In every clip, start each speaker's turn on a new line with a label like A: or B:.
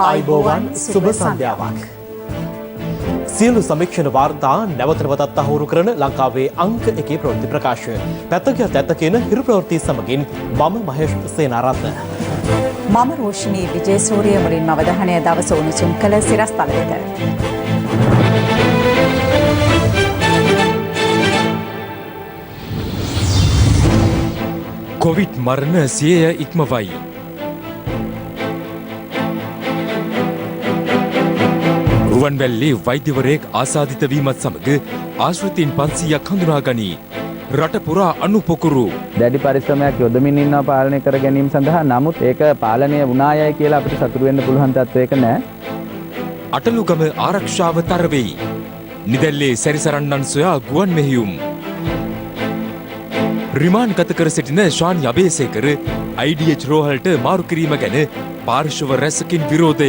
A: ආයුබෝවන් සුබ සන්ධ්‍යාවක්. සියලු සමීක්ෂණ වාර්තා නැවත නැවතත් අහුරු කරන ලංකාවේ අංක 1 ප්‍රවෘත්ති ප්‍රකාශය. පැත්තකියත් ඇත්ත කියන හිරු ප්‍රවෘත්ති සමගින් මම මහේෂ් සේනාරත්න.
B: මම රෝෂිනී විජේසූරිය මුලින්ම අවධානය දවස උණුසුම් කළ සිරස්තල වෙත.
C: කොවිඩ් මරණ 100 ඉක්මවයි. රුවන්වැල්ලේ වෛද්‍යවරයෙක් ආසාදිත වීමත් සමග ආශ්‍රිතයින් 500ක් හඳුනා ගනී. රට පුරා අනුපොකුරු.
D: දැඩි පරිශ්‍රමයක් යොදමින් ඉන්නවා පාලනය කර ගැනීම සඳහා. නමුත් ඒක පාලනය වුණායයි කියලා අපිට සතුටු වෙන්න පුළුවන් තත්ත්වයක නෑ.
C: අටලුගම ආරක්ෂාව තර වෙයි. නිදැල්ලේ සැරිසරන්නන් සොයා ගුවන් මෙහෙයුම්. රිමාන්ඩ් ගත කර සිටින ශානි අබේසේකර IDH රෝහලට මාරු කිරීම ගැන පාර්ශව රැසකින් විරෝධය.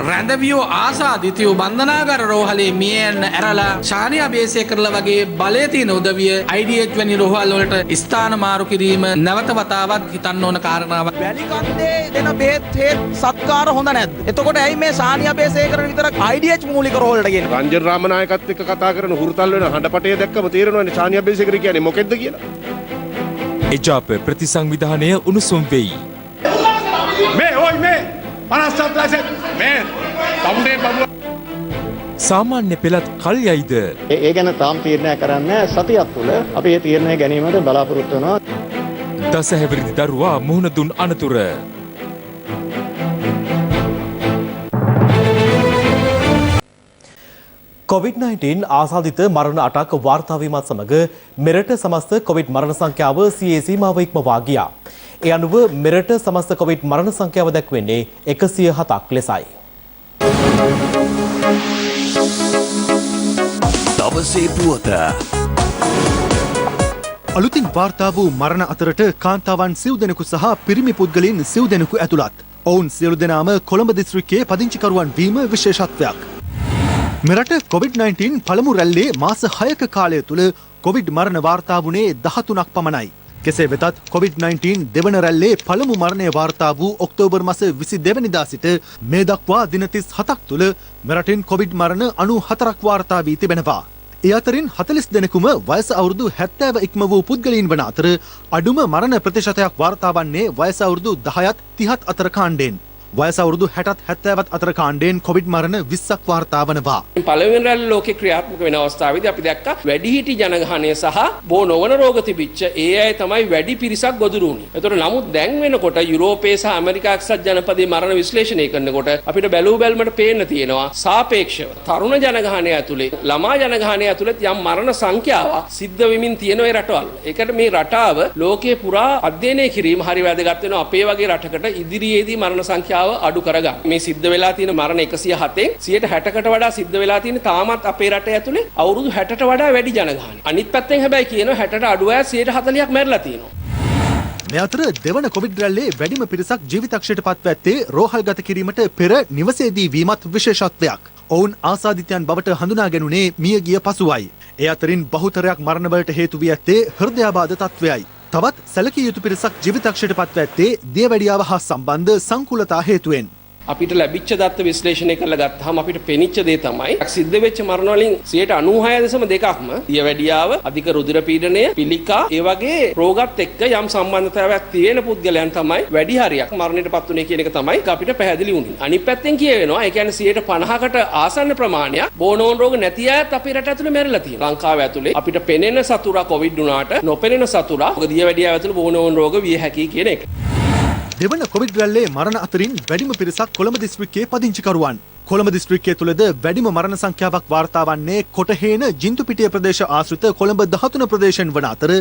E: රැඳවියෝ ආසාදිතයෝ බන්ධනාගාර රෝහලේ මියයන් ඇරලා ශානි අබේසේකරලා වගේ බලය තියෙන උදවිය IDH වැනි රෝහල් වලට ස්ථාන මාරු කිරීම නැවත වතාවක් හිතන්න ඕන කාරණාවක්.
F: වැලිකන්දේ දෙන බේත් හේත් සත්කාර හොඳ නැද්ද? එතකොට ඇයි මේ ශානි අබේසේකර විතරක් IDH මූලික රෝහලට ගෙන්නේ?
G: රංජන් රාමනායකත් එක්ක කතා කරන හුරුතල් වෙන හඬපටේ දැක්කම තේරෙනවනේ ශානි අබේසේකර කියන්නේ මොකෙද්ද කියලා.
C: එජාප ප්‍රතිසංවිධානය උණුසුම් වෙයි. සාමාන්‍ය පෙළත් කල් යයිද?
H: ඒ ගැන තාම තීරණය කරන්න සතියක් තුළ අපි ඒ තීරණය ගැනීමට බලාපොරොත්තු වෙනවා.
C: දසහැවිරිදි දරුවා මුහුණ දුන් අනතුර.
A: COVID-19 ආසාදිත මරණ 8ක් වාර්තා වීමත් සමග මෙරට සමස්ත කොවිඩ් මරණ සංඛ්‍යාව 100 සීමාව ඉක්මවා ගියා. ඒ අනුව මෙරට සමස්ත කොවිඩ් මරණ සංඛ්‍යාව දැක්වෙන්නේ 107ක් ලෙසයි.
I: දවසේ පුවත.
J: අලුතින් වාර්තා වූ මරණ අතරට කාන්තාවන් සිව් දෙනෙකු සහ පිරිමි පුද්ගලයන් සිව් දෙනෙකු ඇතුළත්. ඔවුන් සියලු දෙනාම කොළඹ දිස්ත්‍රික්කයේ පදිංචිකරුවන් වීම විශේෂත්වයක්. මෙරට COVID-19 පළමු රැල්ලේ මාස 6ක කාලය තුළ කොවිඩ් මරණ වාර්තා වුණේ 13ක් පමණයි. කෙසේ වෙතත් COVID-19 දෙවන රැල්ලේ පළමු මරණය වාර්තා වූ ඔක්තෝබර් මාස 22 වෙනිදා සිට මේ දක්වා දින 37ක් තුළ මෙරටින් කොවිඩ් මරණ 94ක් වාර්තා වී තිබෙනවා. ඒ අතරින් 40 දෙනෙකුම වයස අවුරුදු 70 ඉක්ම වූ පුද්ගලයන් වන අතර අඩුම මරණ ප්‍රතිශතයක් වාර්තා වන්නේ වයස අවුරුදු 10ත් 30ත් අතර කාණ්ඩයෙන්. වයස අවුරුදු 60ත් 70ත් අතර කාණ්ඩයෙන් කොවිඩ් මරණ 20ක් වාර්තා වනවා.
K: පළවෙනි රැල්ල ලෝකේ ක්‍රියාත්මක වෙන අවස්ථාවේදී අපි දැක්කා වැඩිහිටි ජනගහනය සහ බෝ නොවන රෝග තිබිච්ච ඒ අය තමයි වැඩි පිරිසක් ගොදුරු වුණේ. ඒතකොට නමුත් දැන් වෙනකොට යුරෝපයේ සහ ඇමරිකා එක්සත් ජනපදයේ මරණ විශ්ලේෂණය කරනකොට අපිට බැලූ බැලමට පේන්න තියෙනවා සාපේක්ෂව තරුණ ජනගහනය ඇතුලේ ළමා ජනගහනය ඇතුලේ යම් මරණ සංඛ්‍යාවක් සිද්ධ වෙමින් තියෙන ඒ රටවල්. ඒකට මේ රටාව ලෝකේ පුරා අධ්‍යයනය කිරීම හරි වැදගත් වෙනවා. අපේ වගේ රටකට ඉදිරියේදී මරණ සංඛ්‍යාව අඩු කරගන්න. මේ සිද්ධ වෙලා තියෙන මරණ 107න් 60කට වඩා සිද්ධ වෙලා තියෙන තාමත් අපේ රටේ ඇතුලේ අවුරුදු 60ට වඩා වැඩි ජනගහනය. අනිත් පැත්තෙන් හැබැයි කියනවා 60ට අඩු අය 140ක් මැරිලා තියෙනවා.
J: මේ අතර දෙවන කොවිඩ් රැල්ලේ වැඩිම පිරිසක් ජීවිතක්ෂයට පත්ව ඇත්තේ රෝහල්ගත කිරීමට පෙර නිවසේදී වීමත් විශේෂත්වයක්. ඔවුන් ආසාදිතයන් බවට හඳුනා ගැනුනේ මියගිය පසුවයි. ඒ අතරින් බහුතරයක් මරණවලට හේතු වී ඇත්තේ හෘදයාබාධ තත්ත්වයයි. තවත් සැලකිය යුතු පිරිසක් ජීවිතක්ෂයට පත්ව ඇත්තේ දියවැඩියාව හා සම්බන්ධ සංකුලතා හේතුවෙන්.
K: අපිට ලැබිච්ච දත්ත විශ්ලේෂණය කරලා ගත්තාම අපිට පෙනිච්ච දේ තමයි සිද්ධ වෙච්ච මරණ වලින් 96.2%ක්ම දියවැඩියාව, අධික රුධිර පීඩනය, පිළිකා, ඒ වගේ රෝගات එක්ක යම් සම්බන්ධතාවයක් තියෙන පුද්ගලයන් තමයි වැඩි හරියක් මරණයටපත් උනේ කියන එක තමයි අපිට පැහැදිලි වුණේ. අනිත් පැත්තෙන් කියවෙනවා ඒ කියන්නේ 50%කට ආසන්න ප්‍රමාණයක් බෝනෝන් රෝග නැති අයත් අපේ රට ඇතුලේ මැරිලා තියෙනවා. ලංකාව ඇතුලේ අපිට පෙනෙන සතුරා කොවිඩ් වුණාට නොපෙනෙන සතුරා දියවැඩියාව ඇතුලේ බෝනෝන් රෝග විය හැකියි කියන එක.
J: දෙවන කොවිඩ් රැල්ලේ මරණ අතරින් වැඩිම පිරිසක් කොළඹ දිස්ත්‍රික්කයේ පදිංචිකරුවන්. කොළඹ දිස්ත්‍රික්කයේ තුලද වැඩිම මරණ සංඛ්‍යාවක් වාර්තා වන්නේ කොටහේන ජින්තුපිටිය ප්‍රදේශ ආශ්‍රිත කොළඹ 13 ප්‍රදේශයෙන් වන අතර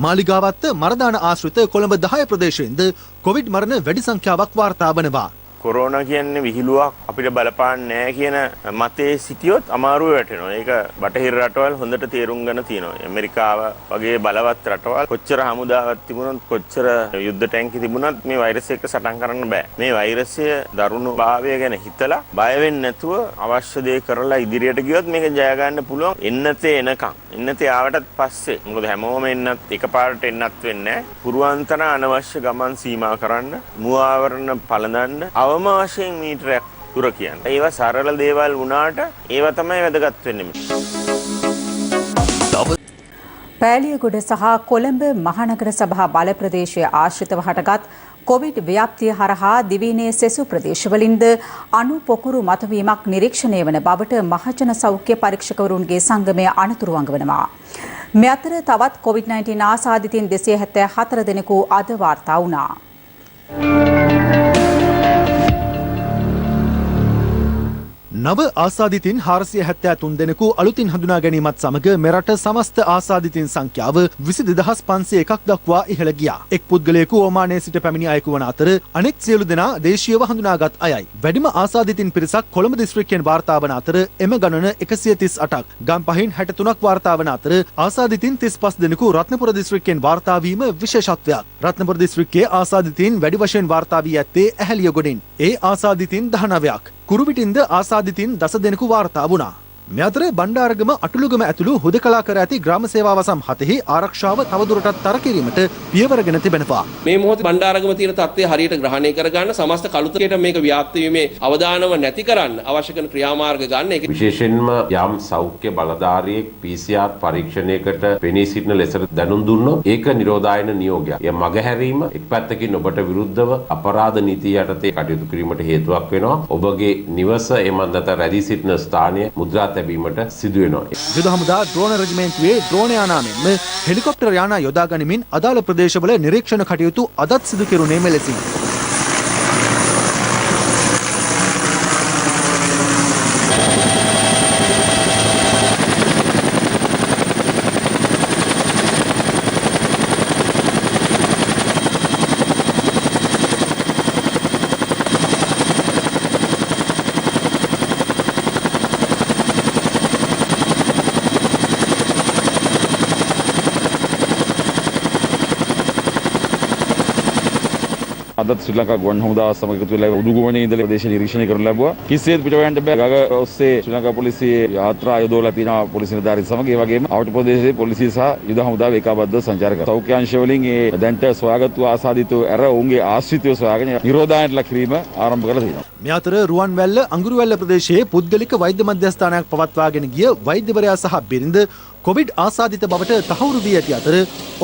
J: මාලිගාවත්ත මරදාන ආශ්‍රිත කොළඹ 10 ප්‍රදේශයෙන්ද කොවිඩ් මරණ වැඩි සංඛ්‍යාවක් වාර්තා වනවා.
L: කොරෝනා කියන්නේ විහිළුවක් අපිට බලපාන්නේ නැහැ කියන මතයේ සිටියොත් අමාරුව වැටෙනවා. ඒක බටහිර රටවල් හොඳට තේරුම් ගන්න තියෙනවා. ඇමරිකාව වගේ බලවත් රටවල් කොච්චර හමුදාවක් තිබුණත් කොච්චර යුද්ධ ටැංකි තිබුණත් මේ වෛරස් එක සටන් කරන්න බෑ. මේ වෛරසය දරුණු භාවය ගැන හිතලා බය වෙන්නේ නැතුව අවශ්‍ය දේ කරලා ඉදිරියට ගියොත් මේක ජය ගන්න පුළුවන්. එන්නතේ එනකම්. එන්නතේ ආවටත් පස්සේ. මොකද හැමෝම එන්නත් එකපාරට එන්නත් වෙන්නේ නැහැ. පුරුවන්තන අනවශ්‍ය ගමන් සීමා කරන්න, මුව ආවරණ පළඳන්න අවම වශයෙන් මීටරයක් තුර කියන්නේ. ඒවා සරල දේවල් වුණාට ඒවා තමයි වැදගත් වෙන්නේ.
B: පෑලියගොඩ සහ කොළඹ මහනගර සභා බල ප්‍රදේශයේ ආශ්‍රිතව හටගත් කොවිඩ් ව්‍යාප්තිය හරහා දිවයිනේ සෙසු ප්‍රදේශවලින්ද අණු පොකුරු මතුවීමක් නිරීක්ෂණය වන බවට මහජන සෞඛ්‍ය පරීක්ෂකවරුන්ගේ සංගමය අනතුරු අඟවනවා. මේ අතර තවත් COVID-19 ආසාදිතින් 274 දෙනෙකු අද වාර්තා වුණා.
J: නව ආසාදිතින් 473 දෙනෙකු අලුතින් හඳුනා ගැනීමත් සමග මෙරට සමස්ත ආසාදිතින් සංඛ්‍යාව 22501ක් දක්වා ඉහළ ගියා. එක් පුද්ගලයෙකු ඕමානයේ සිට පැමිණි අයෙකු වන අතර අනෙක් සියලු දෙනා දේශීයව හඳුනාගත් අයයි. වැඩිම ආසාදිතින් පිරිසක් කොළඹ දිස්ත්‍රික්කයෙන් වාර්තා වන අතර එම ගණන 138ක්. ගම්පහින් 63ක් වාර්තා වන අතර ආසාදිතින් 35 දෙනෙකු රත්නපුර දිස්ත්‍රික්කයෙන් වාර්තා වීම විශේෂත්වයක්. රත්නපුර දිස්ත්‍රික්කයේ ආසාදිතින් වැඩි වශයෙන් වාර්තා වී ඇත්තේ ඇහැලියගොඩින්. ඒ ආසාදිතින් 19ක්. කුරුවිටින්ද ආසාදිතින් 10 දෙනෙකු වාර්තා වුණා. මේ අතර බණ්ඩාරගම අටුළුගම ඇතුළු හුදකලා කර ඇති ග්‍රාම සේවා වසම් 7හි ආරක්ෂාව තවදුරටත් තර කිරීමට පියවරගෙන තිබෙනවා.
K: මේ මොහොතේ බණ්ඩාරගම තියෙන තත්ත්වය හරියට ග්‍රහණය කර ගන්න සමස්ත කළුතරයට මේක ව්‍යාප්ත වීමේ අවදානම නැති කරන්න අවශ්‍ය කරන ක්‍රියාමාර්ග ගන්න. ඒක
I: විශේෂයෙන්ම යම් සෞඛ්‍ය බලධාරියෙක් PCR පරීක්ෂණයකට පෙනී සිටින ලෙස දැනුම් දුන්නොත් ඒක නිරෝධායන නියෝගයක්. එය මගහැරීම එක් පැත්තකින් ඔබට විරුද්ධව අපරාධ නීතිය යටතේ කටයුතු කිරීමට හේතුවක් වෙනවා. ඔබගේ නිවස එමන් නැත්නම් රැඳී සිටින ස්ථානය මුද්‍රා තැබීමට සිදු වෙනවා.
J: යුද හමුදා ඩ්‍රෝන රෙජිමෙන්තුවේ ඩ්‍රෝන යානා මෙන්ම හෙලිකොප්ටර් යානා යොදා ගනිමින් අදාළ ප්‍රදේශවල නිරීක්ෂණ කටයුතු අදත් සිදු කෙරුණේ මෙලෙසින්.
M: අදත් ශ්‍රී ලංකා ගුවන් හමුදාව සමග එකතු වෙලා උඩුගුවනේ ඉඳලා ප්‍රදේශ නිරීක්ෂණය කරන්න ලැබුවා. කිසිසේත් පිට යන්න බෑ. ගග ඔස්සේ ශ්‍රී ලංකා පොලිසිය යාත්‍රා යොදවලා තියෙනවා පොලිස් නිලධාරීන් සමග. ඒ වගේම අවුට් ප්‍රදේශයේ පොලිසිය සහ යුද හමුදාව ඒකාබද්ධව සංචාර කරනවා. සෞඛ්‍ය අංශ වලින් ඒ දැන්ට සොයාගත්තු ආසාදිතෝ ඇර ඔවුන්ගේ ආශ්‍රිතව සොයාගෙන නිරෝධායනට ලක් කිරීම ආරම්භ කරලා තියෙනවා.
J: මේ අතර රුවන්වැල්ල අඟුරුවැල්ල ප්‍රදේශයේ පුද්ගලික වෛද්‍ය මධ්‍යස්ථානයක් පවත්වාගෙන ගිය වෛද්‍යවරයා සහ බිරිඳ කොවිඩ් ආසාදිත බවට තහවුරු වී ඇති අතර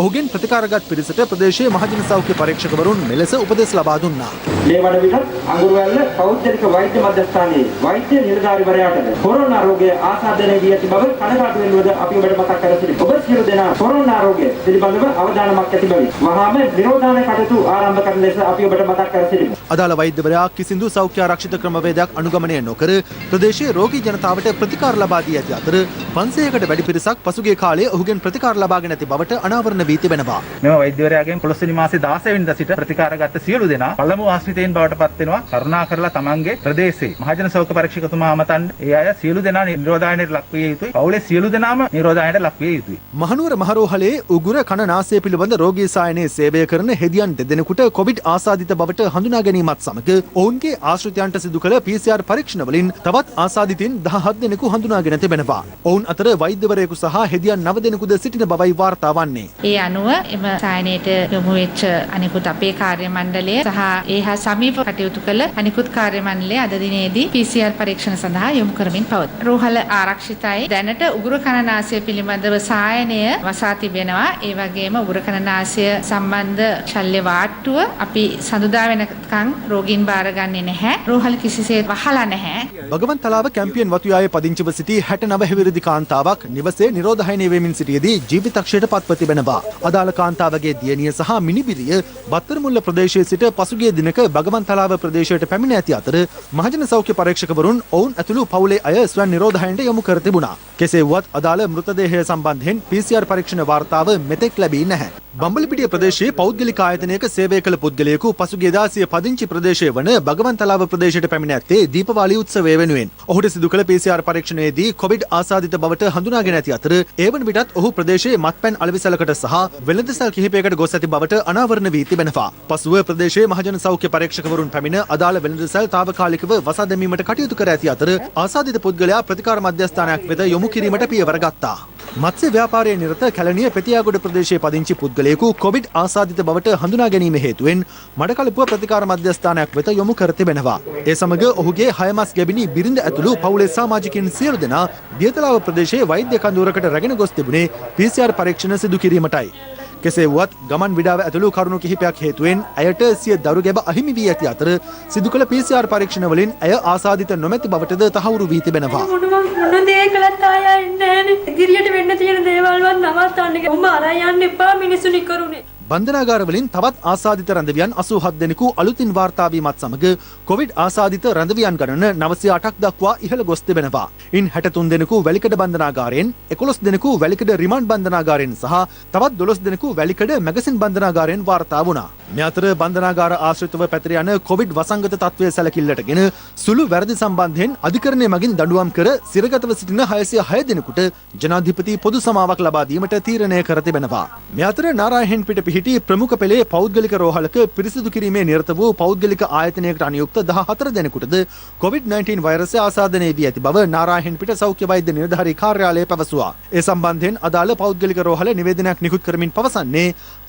J: ඔහුගෙන් ප්‍රතිකාරගත් පිරිසට ප්‍රදේශයේ මහජන සෞඛ්‍ය පරීක්ෂකවරුන් මෙලෙස උපදෙස් ලබා දුන්නා.
N: මේ වන විට අඟුරුවැල්ල පෞද්ගලික වෛද්‍ය මධ්‍යස්ථානයේ වෛද්‍ය නිලධාරිවරයාට කොරෝනා රෝගය ආසාදනය වී ඇති බව කනගාටු වෙනවද අපි ඔබට මතක් කර සිටිනවා. ඔබ සියලු දෙනා කොරෝනා රෝගය පිළිබඳව අවධානමක් ඇති බවින් වහාම නිරෝධායන කටයුතු ආරම්භ කරන ලෙස අපි ඔබට මතක් කර සිටිනවා.
J: අදාළ වෛද්‍යවරයා කිසිදු සෞඛ්‍ය ආරක්ෂිත ක්‍රමවේදයක් අනුගමනය නොකර ප්‍රදේශයේ රෝගී ජනතාවට ප්‍රතිකාර ලබා දී ඇති අතර 500කට වැඩි පිරිසක් පසුගිය කාලයේ ඔහුගෙන් ප්‍රතිකාර ලබාගෙන ඇති බවට අනාවරණ වී තිබෙනවා.
O: මෙම වෛද්‍යවරයාගෙන් 15 වෙනි මාසේ 16 වෙනිදා සිට ප්‍රතිකාරගත් සියලු දෙනා පළමු ආශ්‍රිතයින් බවට පත් වෙනවා. කරුණාකරලා තමන්ගේ ප්‍රදේශයේ මහජන සෞඛ්‍ය පරීක්ෂකතුමා අමතන්න ඒ අය සියලු දෙනා නිරෝධායනයට ලක් විය යුතුයි. පවුලේ සියලු දෙනාම නිරෝධායනයට ලක් විය යුතුයි.
J: මහනුවර මහරෝහලේ උගුර කන නාසය පිළිබඳ රෝගී සායනයේ සේවය කරන හෙදියන් දෙදෙනෙකුට කොවිඩ් ආසාදිත බවට හඳුනා ගැනීමත් සමග ඔවුන්ගේ ආශ්‍රිතයන්ට සිදු කළ PCR පරීක්ෂණ වලින් තවත් ආසාදිතින් 17 දෙනෙකු හඳුනාගෙන තිබෙනවා. ඔවුන් අතර වෛද්‍යවරයෙකු සහ හෙදියන් 9 දෙනෙකුද සිටින බවයි වාර්තා වන්නේ.
P: ඒ අනුව එම සායනයට යොමු වෙච්ච අනිකුත් අපේ කාර්ය මණ්ඩලය සහ ඒ හා සමීප කටයුතු කළ අනිකුත් කාර්ය මණ්ඩලය අද දිනේදී PCR පරීක්ෂණ සඳහා යොමු කරමින් පවතී. රෝහල ආරක්ෂිතයි. දැනට උගුරු කන නාසය පිළිබඳව සායනය වසා තිබෙනවා. ඒ වගේම උගුරු කන නාසය සම්බන්ධ ශල්‍ය වාට්ටුව අපි සඳුදා වෙනකන් රෝගීන් බාරගන්නේ නැහැ. රෝහල කිසිසේත් වහලා නැහැ.
J: භගවන්තලාව කැම්පියන් වතුයායේ පදිංචිව සිටි 69 හැවිරිදි කාන්තාවක් නිවසේ නිරෝධායනය වෙමින් සිටියේදී ජීවිතක්ෂයට පත්ව තිබෙනවා. අදාළ කාන්තාවගේ දියණිය සහ මිනිබිරිය බත්තරමුල්ල ප්‍රදේශයේ සිට පසුගිය දිනක භගවන්තලාව ප්‍රදේශයට පැමිණ ඇති අතර මහජන සෞඛ්‍ය පරීක්ෂකවරුන් ඔවුන් ඇතුළු පවුලේ අය ස්වයං නිරෝධායනයට යොමු කර තිබුණා. කෙසේ වුවත් අදාළ මෘතදේහය සම්බන්ධයෙන් PCR පරීක්ෂණ වාර්තාව මෙතෙක් ලැබී නැහැ. බම්බලපිටිය ප්‍රදේශයේ පෞද්ගලික ආයතනයක සේවය කළ පුද්ගලයෙකු පසුගියදා සිය පදිංචි ප්‍රදේශය වන භගවන්තලාව ප්‍රදේශයට පැමිණ ඇත්තේ දීපවාලි උත්සවය වෙනුවෙන්. ඔහුට සිදු කළ PCR පරීක්ෂණයේදී කොවිඩ් ආසාදිත බවට හඳුනාගෙන ඇති අතර ඒ වන විටත් ඔහු ප්‍රදේශයේ මත්පැන් අලෙවිසලකට සහ වෙළඳසල් කිහිපයකට ගොස් ඇති බවට අනාවරණ වී තිබෙනවා. පසුව ප්‍රදේශයේ මහජන සෞඛ්‍ය පරීක්ෂකවරුන් පැමිණ අදාළ වෙළඳසල් තාවකාලිකව වසා දැමීමට කටයුතු කර ඇති අතර ආසාදිත පුද්ගලයා ප්‍රතිකාර මධ්‍යස්ථානයක් වෙත යොමු කිරීමට පියවර ගත්තා. මත්ස්‍ය ව්‍යාපාරයේ නිරත කැලණිය පෙතියාගොඩ ප්‍රදේශයේ පදිංචි පුද්ගලයෙකු කොවිඩ් ආසාදිත බවට හඳුනා ගැනීම හේතුවෙන් මඩකලපුව ප්‍රතිකාර මධ්‍යස්ථානයක් වෙත යොමු කර තිබෙනවා. ඒ සමග ඔහුගේ 6 මාස ගැබිණි බිරිඳ ඇතුළු පවුලේ සමාජිකයින් සියලු දෙනා දියතලාව ප්‍රදේශයේ වෛද්‍ය කඳවුරකට රැගෙන ගොස් තිබුණේ PCR පරීක්ෂණ සිදු කිරීමටයි. කෙසේ වුවත් ගමන් විඩාව ඇතුළු කරුණු කිහිපයක් හේතුවෙන් ඇයට සිය දරු ගැබ අහිමි වී ඇති අතර සිදු කළ PCR පරීක්ෂණ වලින් ඇය ආසාදිත නොමැති බවටද තහවුරු වී තිබෙනවා.
Q: මොන දේ කළත් ආයෙ එන්නේ නැහැ. ඉදිරියට වෙන්න තියෙන දේවල්වත් නවත්තන්න. උඹ අරන් යන්න එපා මිනිසුනි කරුනේ.
J: බන්ධනාගාර වලින් තවත් ආසාදිත රැඳවියන් 87 දෙනෙකු අලුතින් වාර්තා වීමත් සමග කොවිඩ් ආසාදිත රැඳවියන් ගණන 908ක් දක්වා ඉහළ ගොස් තිබෙනවා. ඉන් 63 දෙනෙකු වැලිකඩ බන්ධනාගාරයෙන් 11 දෙනෙකු වැලිකඩ රිමාන්ඩ් බන්ධනාගාරයෙන් සහ තවත් 12 දෙනෙකු වැලිකඩ මැගසින් බන්ධනාගාරයෙන් වාර්තා වුණා. මේ අතර බන්ධනාගාර ආශ්‍රිතව පැතිර යන කොවිඩ් වසංගත තත්ත්වයේ සැලකිල්ලටගෙන සුළු වැරදි සම්බන්ධයෙන් අධිකරණය මගින් දඬුවම් කර සිරගතව සිටින 606 දෙනෙකුට ජනාධිපති පොදු සමාවක් ලබා දීමට තීරණය කර තිබෙනවා. මේ අතර නාරායන් පිට හිටි ප්‍රමුඛ පෙළේ පෞද්ගලික රෝහලක පිරිසිදු කිරීමේ නිරත වූ පෞද්ගලික ආයතනයකට අනුයුක්ත 14 දෙනෙකුටද COVID-19 වෛරසය ආසාදනය වී ඇති බව නාරායන්පිට සෞඛ්‍ය වෛද්‍ය නිලධාරී කාර්යාලය පැවසුවා. ඒ සම්බන්ධයෙන් අදාළ පෞද්ගලික රෝහල නිවේදනයක් නිකුත් කරමින් පවසන්නේ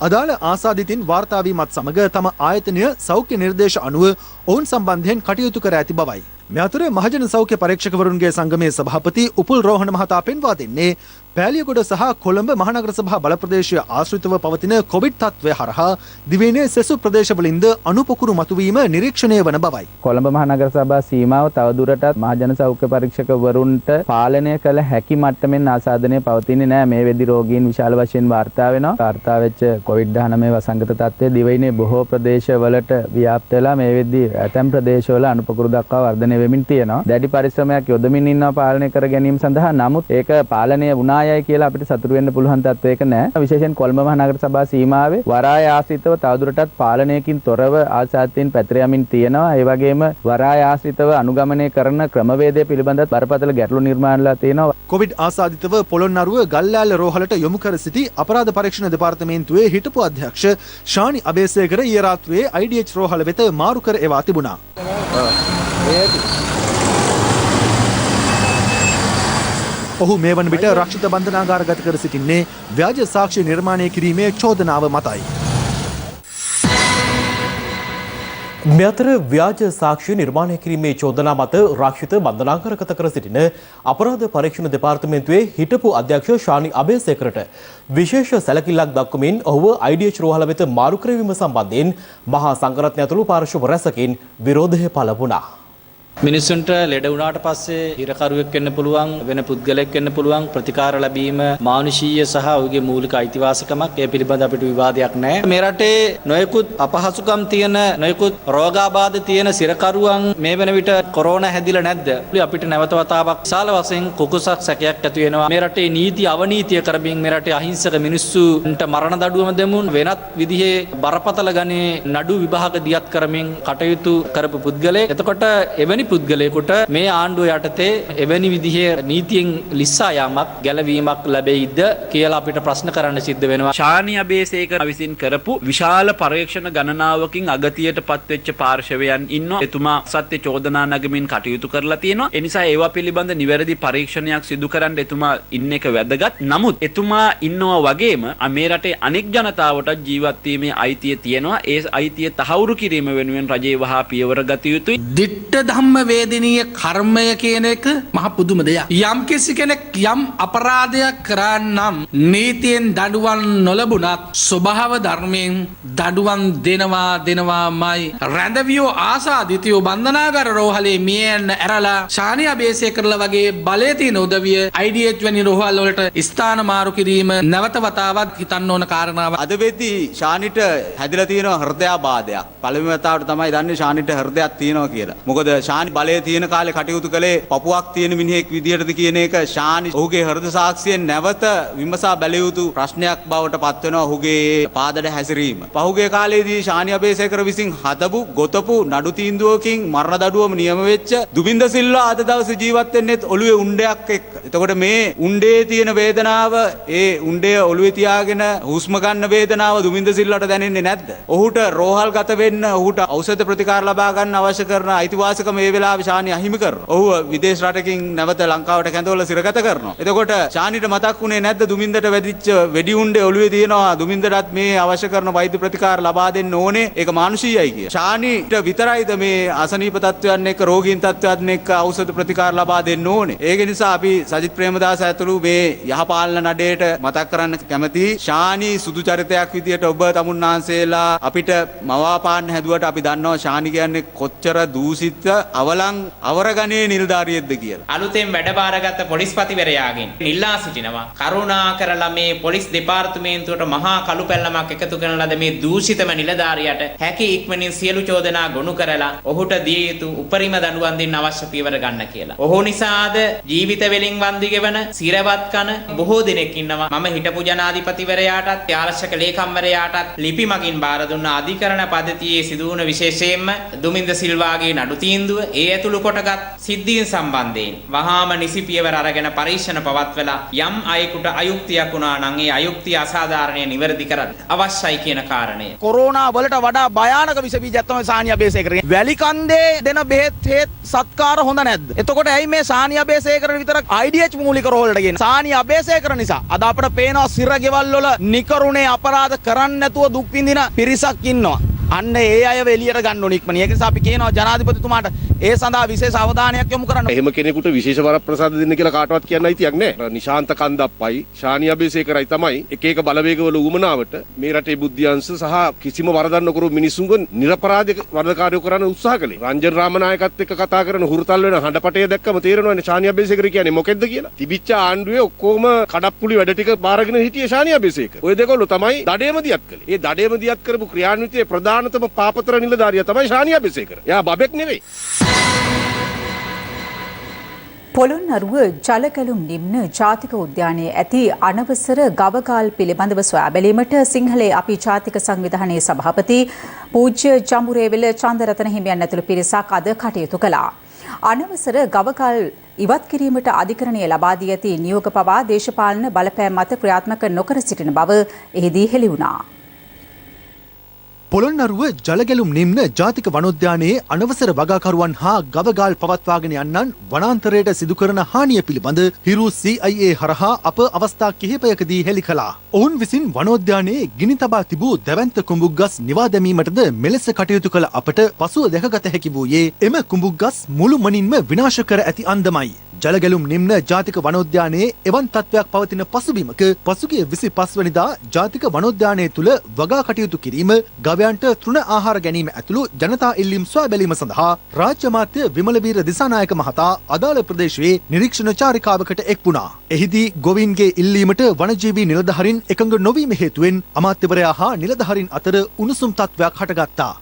J: අදාළ ආසාදිතින් වාර්තා වීමත් සමග තම ආයතනය සෞඛ්‍ය නිර්දේශ අනුව ඔවුන් සම්බන්ධයෙන් කටයුතු කර ඇති බවයි. මේ අතර මහජන සෞඛ්‍ය පරීක්ෂකවරුන්ගේ සංගමේ සභාපති උපුල් රෝහණ මහතා පෙන්වා දෙන්නේ පෑලියගොඩ සහ කොළඹ මහනගර සභා බල ප්‍රදේශය ආශ්‍රිතව පවතින කොවිඩ් තත්ත්වය හරහා දිවයිනේ සෙසු ප්‍රදේශවලින්ද අනුපොකුරු මතුවීම නිරීක්ෂණය වන බවයි.
D: කොළඹ මහනගර සභා සීමාව තවදුරටත් මහජන සෞඛ්‍ය පරීක්ෂකවරුන්ට පාලනය කළ හැකි මට්ටමින් ආසාදනය පවතින්නේ නැහැ. මේ වෙද්දී රෝගීන් විශාල වශයෙන් වාර්තා වෙනවා. වාර්තා වෙච්ච COVID-19 වසංගත තත්ත්වය දිවයිනේ බොහෝ ප්‍රදේශවලට ව්‍යාප්ත වෙලා මේ වෙද්දී ඇතැම් ප්‍රදේශවල අනුපොකුරු දක්වා වර්ධනය වෙමින් තියෙනවා. දැඩි පරිශ්‍රමයක් යොදමින් ඉන්නවා පාලනය කර ගැනීම සඳහා. නමුත් ඒක පාලනය වුණා කියලා අපිට සතුටු වෙන්න පුළුවන් තත්වයක නෑ. විශේෂයෙන් කොළඹ මහනගර සභා සීමාවේ වරාය ආශ්‍රිතව තවදුරටත් පාලනයකින් තොරව ආසාදිතයින් පැතිර යමින් තියෙනවා. ඒ වගේම වරාය ආශ්‍රිතව අනුගමනය කරන ක්‍රමවේදය පිළිබඳව බරපතල ගැටලු නිර්මාණලා තියෙනවා.
J: කොවිඩ් ආසාදිතව පොළොන්නරුව ගල්ලෑල්ල රෝහලට යොමු කර සිටි අපරාධ පරීක්ෂණ දෙපාර්තමේන්තුවේ හිටපු අධ්‍යක්ෂ ශානි අබේසේකර ඊයේ රාත්‍රියේ IDH රෝහල වෙත මාරු කර එවා තිබුණා. ඔහු මේ වන විට රක්ෂිත බන්ධනාගාරගත කර සිටින්නේ ව්‍යාජ සාක්ෂි නිර්මාණය කිරීමේ චෝදනාව මතයි.
A: මේ අතර ව්‍යාජ සාක්ෂි නිර්මාණය කිරීමේ චෝදනා මත රක්ෂිත බන්ධනාගාරගත කර සිටින අපරාධ පරීක්ෂණ දෙපාර්තමේන්තුවේ හිටපු අධ්‍යක්ෂ ශානි අබේසේකරට විශේෂ සැලකිල්ලක් දක්වමින් ඔහුව IDH රෝහල වෙත මාරු කරවීම සම්බන්ධයෙන් මහා සංඝරත්නය ඇතුළු පාර්ශ්ව රැසකින් විරෝධය පළ වුණා.
R: මිනිස්සුන්ට ලෙඩ වුණාට පස්සේ හිරකරුවෙක් වෙන්න පුළුවන් වෙන පුද්ගලයෙක් වෙන්න පුළුවන් ප්‍රතිකාර ලැබීම මානුෂීය සහ ඔහුගේ මූලික අයිතිවාසිකමක් ඒ පිළිබඳ අපිට විවාදයක් නැහැ. මේ රටේ නොයෙකුත් අපහසුකම් තියෙන නොයෙකුත් රෝගාබාධ තියෙන සිරකරුවන් මේ වෙන විට කොරෝනා හැදිලා නැද්ද? අපිට නැවත වතාවක් විශාල වශයෙන් කුකුසක් සැකයක් ඇති වෙනවා. මේ රටේ නීති අවනීතිය කරමින් මේ රටේ අහිංසක මිනිස්සුන්ට මරණ දඬුවම දෙමුන් වෙනත් විදිහේ බරපතල ගණේ නඩු විභාග දියත් කරමින් කටයුතු කරපු පුද්ගලයෙක්. එතකොට එවැනි පුද්ගලයෙකුට මේ ආණ්ඩුව යටතේ එවැනි විදිහේ නීතියෙන් ලිස්සා යාමක් ගැලවීමක් ලැබෙයිද කියලා අපිට ප්‍රශ්න කරන්න සිද්ධ වෙනවා.
S: ශානි අබේසේකර විසින් කරපු විශාල පරීක්ෂණ ගණනාවකින් අගතියට පත්වෙච්ච පාර්ශවයන් ඉන්නවා. එතුමා සත්‍ය චෝදනා නගමින් කටයුතු කරලා තියෙනවා. ඒ නිසා ඒවා පිළිබඳ නිවැරදි පරීක්ෂණයක් සිදු කරන්න එතුමා ඉන්න එක වැදගත්. නමුත් එතුමා ඉන්නවා වගේම මේ රටේ අනෙක් ජනතාවට ජීවත් වීමේ අයිතිය තියෙනවා. ඒ අයිතිය තහවුරු කිරීම වෙනුවෙන් රජයේ වහා පියවර ගත යුතුයි.
E: දිට්ඨ ධම්ම වේදනීය කර්මය කියන එක මහ පුදුම දෙයක්. යම් කිසි කෙනෙක් යම් අපරාධයක් කරන්නම් නීතියෙන් දඬුවම් නොලැබුණත් ස්වභාව ධර්මයෙන් දඬුවම් දෙනවාමයි. රැඳවියෝ ආසාදිතයෝ බන්ධනාගාර රෝහලේ මියන්න ඇරලා ශානි අබේසේකරලා වගේ බලය තියෙන උදවිය IDH වැනි රෝහල් වලට ස්ථාන මාරු කිරීම නැවත වතාවක් හිතන්න ඕන කාරණාවක්.
T: අද වෙද්දී ශානිට හැදිලා තියෙන හෘදයාබාධයක්. පළවෙනි වතාවට තමයි දන්නේ ශානිට හෘදයක් තියෙනවා කියලා. මොකද ශානි බලය තියෙන කාලේ කටයුතු කළේ පපුවක් තියෙන මිනිහෙක් විදියටද කියන එක ශානි ඔහුගේ හෘද සාක්ෂියෙන් නැවත විමසා බැලිය යුතු ප්‍රශ්නයක් බවට පත් වෙනවා ඔහුගේ පාදඩ හැසිරීම. පහුගිය කාලේදී ශානි අබේසේකර විසින් හදපු ගොතපු නඩු තීන්දුවකින් මරණ දඩුවම නියම වෙච්ච දුබින්ද සිල්වා අද දවසේ ජීවත් වෙන්නේ ඔළුවේ උණ්ඩයක් එක්ක. එතකොට මේ උණ්ඩේ තියෙන වේදනාව ඒ උණ්ඩේ ඔළුවේ තියාගෙන හුස්ම ගන්න වේදනාව දුබින්ද සිල්වාට දැනෙන්නේ නැද්ද? ඔහුට රෝහල් ගත වෙන්න ඔහුට ඖෂධ ප්‍රතිකාර ලබා ගන්න අවශ්‍ය කරන අයිතිවාසිකම මේ වෙලාවේ ශානි අහිමි කරනවා. ඔහු විදේශ රටකින් නැවත ලංකාවට කැඳවලා සිරගත කරනවා. එතකොට ශානිට මතක් වුණේ නැද්ද දුමින්දට වැදිච්ච වෙඩි උණ්ඩේ ඔළුවේ තියෙනවා දුමින්දටත් මේ අවශ්‍ය කරන වෛද්‍ය ප්‍රතිකාර ලබා දෙන්න ඕනේ. ඒක මානුෂීයයි කිය. ශානිට විතරයිද මේ අසනීප තත්ත්වයන් එක්ක රෝගීන් තත්ත්වයන් එක්ක ඖෂධ ප්‍රතිකාර ලබා දෙන්න ඕනේ. ඒක නිසා අපි සජිත් ප්‍රේමදාස ඇතුළු මේ යහපාලන නඩේට මතක් කරන්න කැමතියි. ශානි සුදු චරිතයක් විදියට ඔබ තමුන්නාන්සේලා අපිට මවාපාන්න හැදුවට අපි දන්නවා ශානි කියන්නේ කොච්චර දූෂිත අවලං අවරගණේ නිලධාරියෙක්ද කියලා.
U: අලුතෙන් වැඩ බාරගත් පොලිස්පතිවරයාගෙන් ඉල්ලා සිටිනවා කරුණා කරලා මේ පොලිස් දෙපාර්තමේන්තුවට මහා කළු පැල්ලමක් එකතු කරන ලද මේ දූෂිතම නිලධාරියට හැකි ඉක්මනින් සියලු චෝදනා ගොනු කරලා ඔහුට දිය යුතු උපරිම දඬුවම් දෙන්න අවශ්‍ය පියවර ගන්න කියලා. ඔහු නිසාද ජීවිත වෙලින් වන්දි ගෙවන සිරවත් කන බොහෝ දෙනෙක් ඉන්නවා. මම හිටපු ජනාධිපතිවරයාටත් ආරක්ෂක ලේකම්වරයාටත් ලිපි මගින් බාර දුන්න අධිකරණ පද්ධතියේ සිදු වුණ විශේෂයෙන්ම දුමින්ද සිල්වාගේ නඩු තීන්දුව ඒ ඇතුළු කොටගත් සිද්ධීන් සම්බන්ධයෙන් වහාම නිසි පියවර අරගෙන පරීක්ෂණ පවත්වලා යම් අයෙකුට අයුක්තියක් වුණා නම් ඒ අයුක්තිය අසාධාරණය නිවැරදි කරන්න අවශ්‍යයි කියන කාරණය.
F: කොරෝනා වලට වඩා භයානක විස බීජයක් තමයි සානිය අබේසේකර. වැලි කන්දේ දෙන බෙහෙත් හේත් සත්කාර හොඳ නැද්ද? එතකොට ඇයි මේ සානිය අබේසේකර විතර IDH මූලික රෝල්ට ගෙන? සානිය අබේසේකර නිසා අද අපිට පේනවා සිර ගෙවල් වල නිකරුණේ අපරාධ කරන්නේ නැතුව දුක් විඳින පිරිසක් ඉන්නවා. අන්න ඒ අයව එළියට ගන්න ඕන ඉක්මනින්. ඒක නිසා අපි කියනවා ජනාධිපතිතුමාට ඒ සඳහා විශේෂ අවධානයක් යොමු කරන්න.
G: එහෙම කෙනෙකුට විශේෂ වරප්‍රසාද දෙන්න කියලා කාටවත් කියන්න අයිතියක් නැහැ. නිශාන්ත කන්දප්පයි ශානි අබේසේකරයි තමයි එක එක බලවේගවල උමනාවට මේ රටේ බුද්ධ්‍යංශ සහ කිසිම වරදක් නොකරු මිනිසුන්ව නිරපරාධ වරදකාරයෝ කරන්න උත්සාහ කළේ. රංජන් රාමනායකත් එක්ක කතා කරන හුරුතල් වෙන හඬපටය දැක්කම තේරෙනවනේ ශානි අබේසේකර කියන්නේ මොකෙද්ද කියලා. තිබිච්ච ආණ්ඩුවේ ඔක්කොම කඩප්පුලි වැඩ ටික බාරගෙන හිටියේ ශානි අබේසේකර. ඔය දෙකවල තමයි දඩේම දියත් කළේ. ඒ දඩේම දියත් කරපු ක්‍රියාන්විතයේ ප්‍රධානතම පාපතර නිලධාරියා තමයි ශානි අබේසේකර. එයා බබෙක් නෙවෙයි.
B: පොළොන්නරුව ජලගැලුම් නිම්න ජාතික උද්‍යානයේ ඇති අනවසර ගවගාල් පිළිබඳව සොයා බැලීමට සිංහලේ අපි ජාතික සංවිධානයේ සභාපති පූජ්‍ය ජම්බුරේවිල චන්දරතන හිමියන් ඇතුළු පිරිසක් අද කටයුතු කළා. අනවසර ගවගාල් ඉවත් කිරීමට අධිකරණය ලබා දී ඇති නියෝග පවා දේශපාලන බලපෑම් මත ක්‍රියාත්මක නොකර සිටින බව එහිදී හෙළි වුණා.
J: පොළොන්නරුව ජලගැලුම් නිම්න ජාතික වනෝද්‍යානයේ අනවසර වගාකරුවන් හා ගවගාල් පවත්වාගෙන යන්නන් වනාන්තරයට සිදු කරන හානිය පිළිබඳ හිරු CIA හරහා අප අවස්ථා කිහිපයකදී හෙළි කළා. ඔවුන් විසින් වනෝද්‍යානයේ ගිනි තබා තිබූ දැවැන්ත කුඹුග්ගස් නිවා දැමීමටද මෙලෙස කටයුතු කළ අපට පසුව දැකගත හැකි වූයේ එම කුඹුග්ගස් මුළුමනින්ම විනාශ කර ඇති අන්දමයි. ජලගැලුම් නිම්න ජාතික වනෝද්‍යානයේ එවන් තත්ත්වයක් පවතින පසුබිමක පසුගිය 25 වෙනිදා ජාතික වනෝද්‍යානය තුළ වගා කටයුතු කිරීම ගවයන්ට තෘණ ආහාර ගැනීම ඇතුළු ජනතා ඉල්ලීම් සොයා බැලීම සඳහා රාජ්‍ය මාත්‍ය විමලවීර දිසානායක මහතා අදාළ ප්‍රදේශයේ නිරීක්ෂණ චාරිකාවකට එක් වුණා. එහිදී ගොවීන්ගේ ඉල්ලීමට වනජීවී නිලධාරීන් එකඟ නොවීම හේතුවෙන් අමාත්‍යවරයා හා නිලධාරීන් අතර උණුසුම් තත්ත්වයක් හටගත්තා.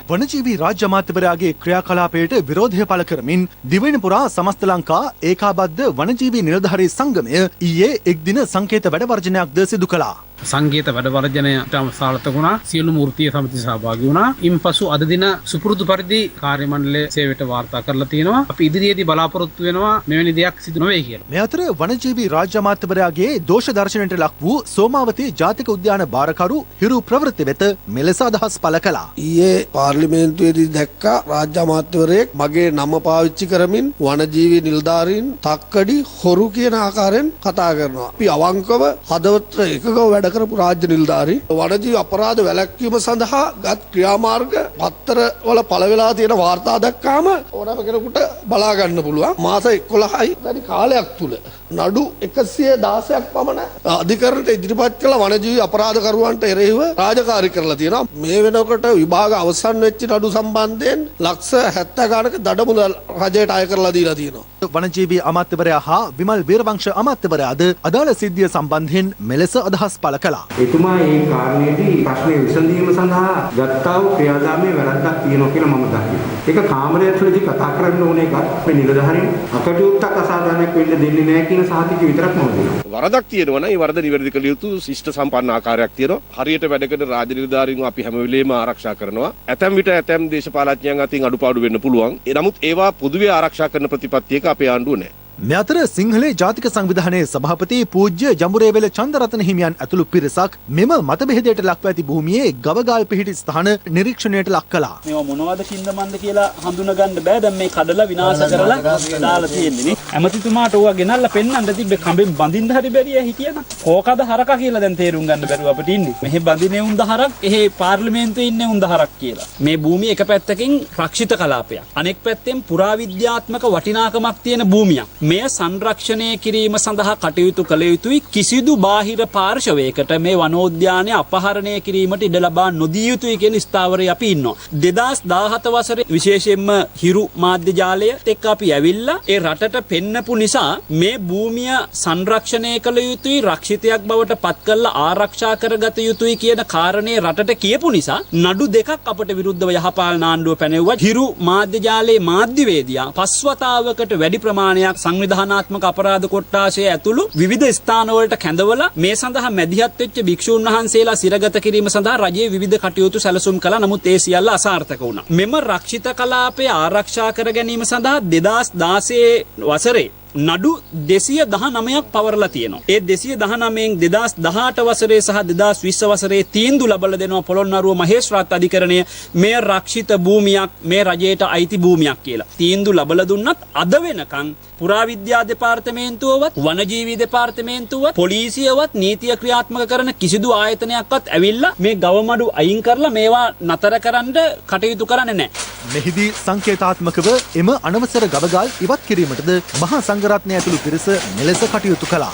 J: වනජීවී රාජ්‍ය අමාත්‍යවරයාගේ ක්‍රියාකලාපයට විරෝධය පළ කරමින් දිවයින පුරා සමස්ත ලංකා ඒකාබද්ධ වනජීවී නිලධාරී සංගමය ඊයේ එක් දින සංකේත වැඩවර්ජනයක්ද සිදු කළා.
E: සංගීත වැඩවර්ජනයට සාර්ථක වුණා. සියලුම වෘත්තීය සමිති සහභාගී වුණා. ඉන්පසු අද දින සුපුරුදු පරිදි කාර්ය මණ්ඩලයේ සේවයට වාර්තා කරලා තියෙනවා. අපි ඉදිරියේදී බලාපොරොත්තු වෙනවා මෙවැනි දෙයක් සිදු නොවේ කියලා.
J: මේ අතර වනජීවී රාජ්‍ය අමාත්‍යවරයාගේ දෝෂ දර්ශනයට ලක් වූ සෝමාවතී ජාතික උද්‍යාන බාරකරු හිරු ප්‍රවෘත්ති වෙත මෙලෙස අදහස් පළ කළා.
V: ඊයේ පාර්ලිමේන්තුවේදී දැක්කා රාජ්‍ය අමාත්‍යවරයෙක් මගේ නම පාවිච්චි කරමින් වනජීවී නිලධාරීන් තක්කඩි හොරු කියන ආකාරයෙන් කතා කරනවා. අපි අවංකව හදවත එකගව වැඩ කරපු රාජ්‍ය නිලධාරී වනජීවී අපරාධ වැළැක්වීම සඳහා ගත් ක්‍රියාමාර්ග පත්තර වල පළ වෙලා තියෙන වාර්තා දැක්කාම ඕනෑම කෙනෙකුට බලා ගන්න පුළුවන්. මාස 11යි වැඩි කාලයක් තුල නඩු 116ක් පමණ අධිකරණයට ඉදිරිපත් කළ වනජීවී අපරාධකරුවන්ට එරෙහිව රාජකාරී කරලා තියෙනවා. මේ වෙනකොට විභාග අවසන් වෙච්ච නඩු සම්බන්ධයෙන් ලක්ෂ 70 ගණනක දඩමුදල් රජයට අය කරලා දීලා තියෙනවා.
J: වනජීවී අමාත්‍යවරයා හා විමල් වීරවංශ අමාත්‍යවරයාද අදාළ සිද්ධිය සම්බන්ධයෙන් මෙලෙස අදහස් පළ කළා.
W: එතුමා මේ කාරණේදී ප්‍රශ්නේ විසඳීම සඳහා ගත්තා වූ ක්‍රියාදාමයේ වැරද්දක් තියෙනවා කියලා මම දකිනවා. ඒක කාමරය ඇතුළේදී කතා කරන්න ඕන එකක් මේ නිලධාරීන් අකටයුත්තක් අසාධාරණයක් වෙන්න දෙන්නේ නැහැ කියන සහතිකය විතරක් මම දෙනවා.
G: වරදක් තියෙනවා නම් ඒ වරද නිවැරදි කළ යුතු ශිෂ්ට සම්පන්න ආකාරයක් තියෙනවා. හරියට වැඩ කරන රාජ්‍ය නිලධාරීන්ව අපි හැම වෙලේම ආරක්ෂා කරනවා. ඇතැම් විට ඇතැම් දේශපාලඥයන් අතින් අඩුපාඩු වෙන්න පුළුවන්. නමුත් ඒවා පොදුවේ ආරක්ෂා කරන ප්‍රතිපත්තියක අපේ ආණ්ඩුව නැහැ.
J: මේ අතර සිංහලේ ජාතික සංවිධානයේ සභාපති පූජ්‍ය ජඹුරේවැල චන්දරතන හිමියන් ඇතුළු පිරිසක් මෙම මතභේදයට ලක්ව ඇති භූමියේ ගවගාල් පිහිටි ස්ථාන නිරීක්ෂණයට ලක් කළා.
C: මේවා මොනවද කින්දමන්ද කියලා හඳුනගන්න බෑ. දැන් මේ කඩලා විනාශ කරලා දාලා තියෙන්නේ නේ. ඇමතිතුමාට ඕවා ගෙනල්ලා පෙන්නන්න තිබ්බේ කඹෙන් බඳින්න හරි බැරිය හිටියනම්. කෝකද හරකා කියලා දැන් තේරුම් ගන්න බැරුව අපිට ඉන්නේ. මෙහි බඳිනේ උන්ද හරක්, එහෙ පාර්ලිමේන්තුවේ ඉන්නේ උන්ද හරක් කියලා. මේ භූමිය එක පැත්තකින් රක්ෂිත කලාපයක්. අනෙක් පැත්තෙන් පුරාවිද්‍යාත්මක වටිනාකමක් තියෙන භූමියක්. මෙය සංරක්ෂණය කිරීම සඳහා කටයුතු කළ යුතුයි. කිසිදු බාහිර පාර්ශවයකට මේ වනෝද්‍යානය අපහරණය කිරීමට ඉඩ ලබා නොදිය යුතුයි කියන ස්ථාවරයේ අපි ඉන්නවා. 2017 වසරේ විශේෂයෙන්ම හිරු මාධ්‍ය ජාලයට එක්ක අපි ඇවිල්ලා ඒ රටට පෙන්නපු නිසා මේ භූමිය සංරක්ෂණය කළ යුතුයි, රක්ෂිතයක් බවට පත් කරලා ආරක්ෂා කරගත යුතුයි කියන කාරණේ රටට කියපු නිසා නඩු දෙකක් අපට විරුද්ධව යහපාලන ආණ්ඩුව පැනෙවුවා. හිරු මාධ්‍ය ජාලයේ මාධ්‍යවේදියා පස්වතාවකට වැඩි ප්‍රමාණයක් සංවිධානාත්මක අපරාධ කොට්ටාශය ඇතුළු විවිධ ස්ථානවලට කැඳවලා මේ සඳහා මැදිහත් වෙච්ච භික්ෂුන් වහන්සේලා සිරගත කිරීම සඳහා රජයේ විවිධ කටයුතු සැලසුම් කළා. නමුත් ඒ සියල්ල අසාර්ථක වුණා. මෙම රක්ෂිත කලාපය ආරක්ෂා කර ගැනීම සඳහා 2016 වසරේ නඩු 219ක් පවරලා තියෙනවා. ඒ 219න් 2018 වසරේ සහ 2020 වසරේ තීන්දුව ලබලා දෙනවා පොළොන්නරුව මහේස්ත්‍රාත් අධිකරණය මේ රක්ෂිත භූමියක්, මේ රජයට අයිති භූමියක් කියලා. තීන්දුව ලබලා දුන්නත් අද වෙනකන් පුරාවිද්‍යා දෙපාර්තමේන්තුවවත්, වනජීවී දෙපාර්තමේන්තුවවත්, පොලිසියවත් නීතිය ක්‍රියාත්මක කරන කිසිදු ආයතනයක්වත් ඇවිල්ලා මේ ගවමඩු අයින් කරලා මේවා නතර කරන්න කටයුතු කරන්නේ නැහැ.
J: මෙහිදී සංකේතාත්මකව එම අනවසර ගවගාල් ඉවත් කිරීමටද මහා සංඝරත්නය ඇතුළු පිරිස මෙලෙස කටයුතු කළා.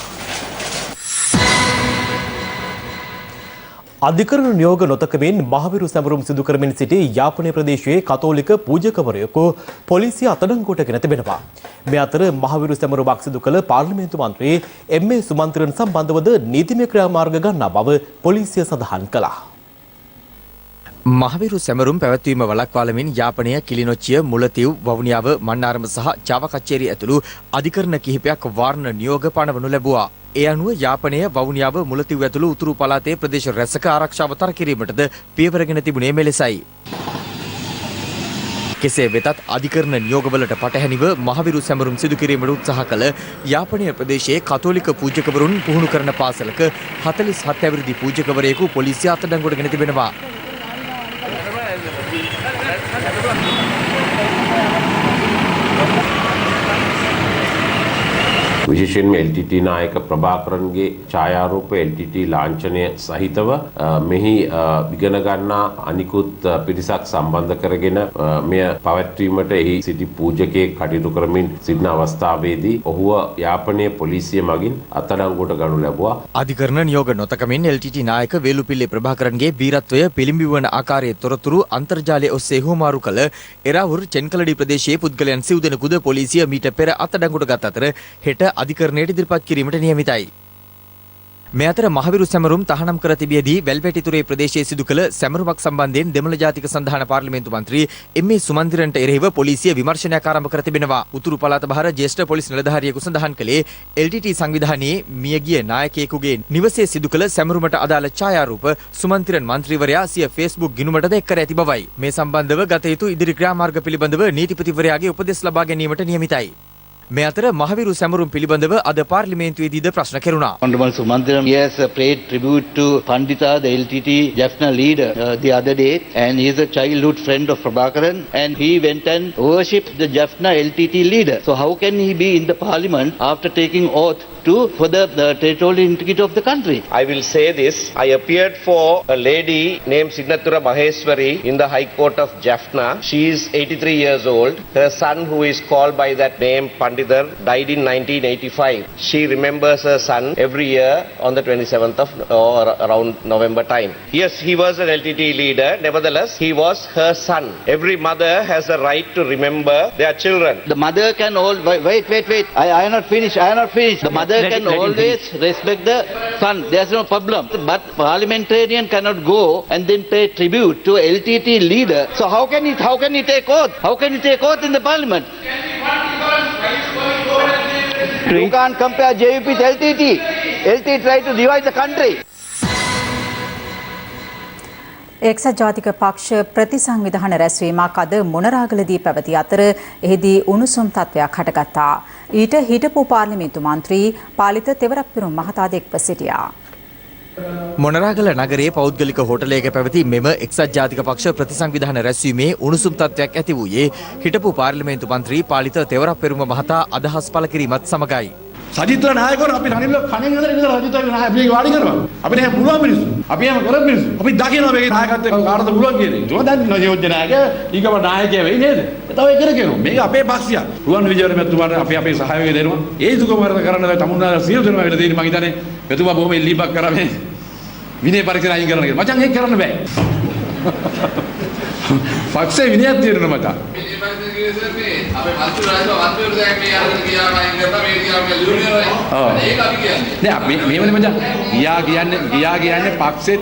A: අධිකරණ නියෝග නොතකමින් මහවිරු සැමරුම් සිදු කරමින් සිටි යාපනය ප්‍රදේශයේ කතෝලික පූජකවරයෙකු පොලිසිය අත්අඩංගුවට ගෙන තිබෙනවා. මේ අතර මහවිරු සැමරුමක් සිදු කළ පාර්ලිමේන්තු මන්ත්‍රී එම්.ඒ. සුමන්ත්‍රන් සම්බන්ධවද නීතිමය ක්‍රියාමාර්ග ගන්නා බව පොලිසිය සඳහන් කළා.
H: මහවිරු සැමරුම් පැවැත්වීම වළක්වාලමින් යාපනය කිලිනොච්චිය මුලතිව් වවුනියාව මන්නාරම සහ ජාව කච්චේරි ඇතුළු අධිකරණ කිහිපයක් වාරණ නියෝග පනවනු ලැබුවා. ඒ අනුව යාපනය වවුනියාව මුලතිව් ඇතුළු උතුරු පළාතේ ප්‍රදේශ රැසක ආරක්ෂාව තර කිරීමටද පියවරගෙන තිබුණේ මෙලෙසයි. කෙසේ වෙතත් අධිකරණ නියෝගවලට පටහැනිව මහවිරු සැමරුම් සිදු කිරීමට උත්සාහ කළ යාපනය ප්‍රදේශයේ කතෝලික පූජකවරුන් පුහුණු කරන පාසලක 47 ඇවිරිදි පූජකවරයෙකු පොලිසිය අත්අඩංගුවට ගෙන තිබෙනවා.
I: විශේෂයෙන්ම LTT නායක ප්‍රභාකරන්ගේ ඡායාරූප LTT ලාංඡනය සහිතව මෙහි ඉගෙන ගන්නා අනිකුත් පිරිසක් සම්බන්ධ කරගෙන මෙය පැවැත්වීමට එහි සිටි පූජකයෙක් කටයුතු කරමින් සිටින අවස්ථාවේදී ඔහුව යාපනයේ පොලිසිය මගින් අත්අඩංගුවට ගනු ලැබුවා.
H: අධිකරණ නියෝග නොතකමින් LTT නායක වේලුපිල්ලේ ප්‍රභාකරන්ගේ වීරත්වය පිළිඹිවන ආකාරයේ තොරතුරු අන්තර්ජාලයේ ඔස්සේ හුවමාරු කළ එරාවුර් චෙන්කලඩි ප්‍රදේශයේ පුද්ගලයන් සිව් දෙනෙකුද පොලිසිය මීට පෙර අත්අඩංගුවට ගත් අතර හෙට අධිකරණයට ඉදිරිපත් කිරීමට නියමිතයි. මේ අතර මහවිරු සැමරුම් තහනම් කර තිබියදී වැල්පැටිතුරේ ප්‍රදේශයේ සිදු කළ සැමරුමක් සම්බන්ධයෙන් දෙමළ ජාතික සන්ධාන පාර්ලිමේන්තු මන්ත්‍රී එම්.ඒ. සුමන්දිරන්ට එරෙහිව පොලිසිය විමර්ශනයක් ආරම්භ කර තිබෙනවා. උතුරු පළාත බහර ජ්‍යෙෂ්ඨ පොලිස් නිලධාරියෙකු සඳහන් කළේ LTT සංවිධානයේ මියගිය නායකයෙකුගේ නිවසේ සිදු කළ සැමරුමට අදාළ ඡායාරූප සුමන්දිරන් මන්ත්‍රීවරයා සිය Facebook ගිණුමටද එක් කර ඇති බවයි. මේ සම්බන්ධව ගත යුතු ඉදිරි ක්‍රියාමාර්ග පිළිබඳව නීතිපතිවරයාගේ උපදෙස් ලබා ගැනීමට නියමිතයි. මේ අතර මහවිරු සැමරුම් පිළිබඳව අද පාර්ලිමේන්තුවේදීද ප්‍රශ්න කෙරුණා.
L: Honorable Sumanthiran, he has paid tribute to Pandita, the LTT Jaffna leader, the other day, and he is a childhood friend of Prabhakaran, and he went and worshipped the Jaffna LTT leader. So how can he be in the parliament after taking oath for the territorial integrity of the country?
X: I will say this. I appeared for a lady named Signatura Maheshwari in the High Court of Jaffna. She is 83 years old. Her son, who is called by that name, Pandita, died in 1985. She remembers her son every year on the 27th of or around November time. Yes, he was an LTT leader. Nevertheless, he was her son. Every mother has a right to remember their children.
L: The mother can wait. I am not finished. The mother can always respect the son. There's no problem. But parliamentarian cannot go and then pay tribute to LTT leader. So how can he take oath? How can he take oath in the parliament? You can't compare JVP with LTT. LTT tried to divide the country.
B: එක්සත් ජාතික පක්ෂ ප්‍රතිසංවිධාන රැස්වීමක් අද මොනරාගලදී පැවති අතර එහිදී උණුසුම් තත්ත්වයක් හටගත්තා. ඊට හිටපු පාර්ලිමේන්තු මන්ත්‍රී පාලිත තෙවරප්පිරුම් මහතාද එක්ව සිටියා.
H: මොනරාගල නගරයේ පෞද්ගලික හෝටලයක පැවති මෙම එක්සත් ජාතික පක්ෂ ප්‍රතිසංවිධාන රැස්වීමේ උණුසුම් තත්ත්වයක් ඇති වූයේ හිටපු පාර්ලිමේන්තු මන්ත්‍රී පාලිත තෙවරප්පිරුම මහතා අදහස් පළ කිරීමත් සමගයි.
K: සජිත්‍ර නායකවරු අපි රනිල් කණෙන් අතර ඉඳලා සජිත්‍ර නායක අපි වාඩි කරනවා. අපි නේ පුළුවන් මිනිස්සු. අපි එහෙම කරපු මිනිස්සු. අපි දකිනවා මේකේ නායකත්වය කාටද පුළුවන් කියන්නේ. ඒක දැන් නියෝජ්‍ය නායක ඊගම නායකයා වෙයි නේද? තව එක කරගෙන මේක අපේ පක්ෂයක්. රුවන් විජේවර මෙතුමාට අපි අපේ සහයෝගය දෙනවා. ඒ දුකමරද කරන්න තමුන්නාලා සියලු දෙනා වෙලා දෙන්නේ මං හිතන්නේ මෙතුමා බොහොම ඉල්ලීමක් කරා මේ විනය පරීක්ෂණ අයින් කරන්න කියලා. මචං ඒක කරන්න බෑ. පක්ෂේ විනයක් තියෙනවා මචං.
M: අපේ මන්ත්‍රී රාජ්‍ය දැන් මේ අරගෙන ගියාම අයින් කරලා මේ ගියාම යුනියන් වල ඒක අපි කියන්නේ
K: නෑ අපි මේවනේ මචං ගියා කියන්නේ පක්ෂේ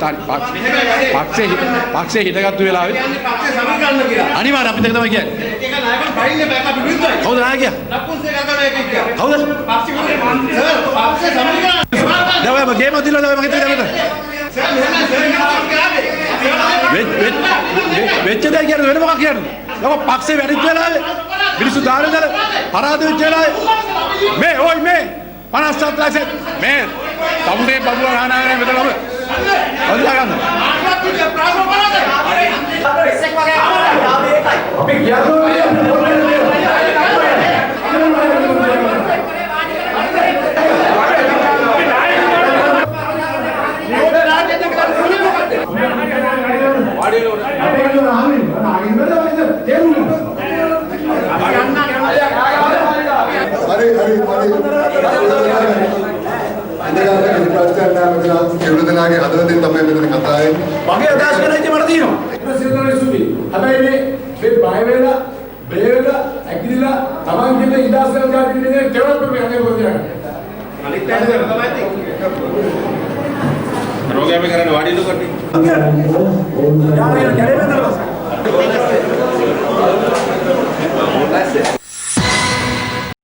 K: හිටගත්තු වෙලාවේ පක්ෂේ සමගන්න කියලා අනිවාර්ය අපි දෙක තමයි කියන්නේ ඒක නායකයන් ෆයිල් එක අපි විරුද්ධයි කවුද නායකයා නපුන්සේ කරගන්න එක කියන්නේ කවුද පක්ෂේ සමගන්න දැන් ඔය ගේම දිලා දැන් මගේ හිතේ වෙච්ච දේ කියන්නේ වෙන මොකක් කියන්නේ ලොක පක්ෂේ වැඩිච්ච වෙලාවේ මිනිස්සු දාන දල පරාද වෙච්ච වෙලාවේ මේ ඔයි මේ 57 ලක්ෂ මේ තමුනේ බබුලා නානාගෙන මෙතන ඔබ ඔදිලා ගන්න අපි
N: කෙවුරුදනාගේ හදවතින් තමයි මෙතන කතා වෙන්නේ.
K: මගේ අදහස් කරන්නේ මට තියෙනවා. සිද්ධාර්ථ සුබි. හැබැයි මේ බය වෙලා, බය වෙලා, ඇගිරිලා තමන් කියන ඉදාසල් ගාපින් ඉන්නේ කෙවුරුත් මේ අනේ කොහොමද යන්නේ. අනිත් පැත්තට තමයි තියෙන්නේ. රෝගයම කරන්නේ වාඩි ඉන්න කොට.